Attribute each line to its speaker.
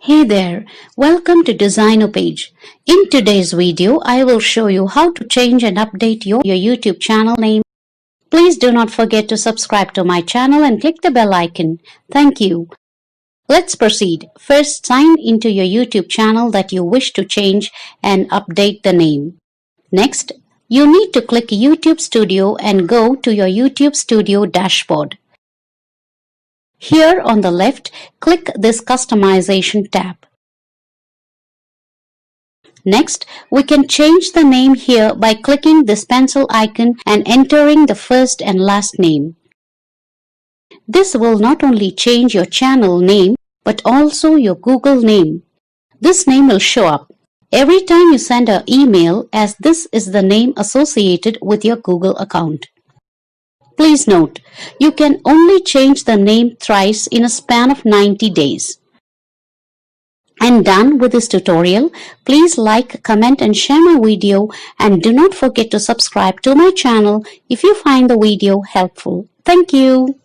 Speaker 1: Hey there, welcome to Designer Page. In today's video, I will show you how to change and update your YouTube channel name. Please do not forget to subscribe to my channel and click the bell icon. Thank you. Let's proceed. First, sign into your YouTube channel that you wish to change and update the name. Next, you need to click YouTube Studio and go to your YouTube Studio dashboard. Here on the left, click this Customization tab. Next, we can change the name here by clicking this pencil icon and entering the first and last name. This will not only change your channel name, but also your Google name. This name will show up every time you send an email, as this is the name associated with your Google account. Please note, you can only change the name thrice in a span of 90 days. And done with this tutorial. Please like, comment and share my video, and do not forget to subscribe to my channel if you find the video helpful. Thank you.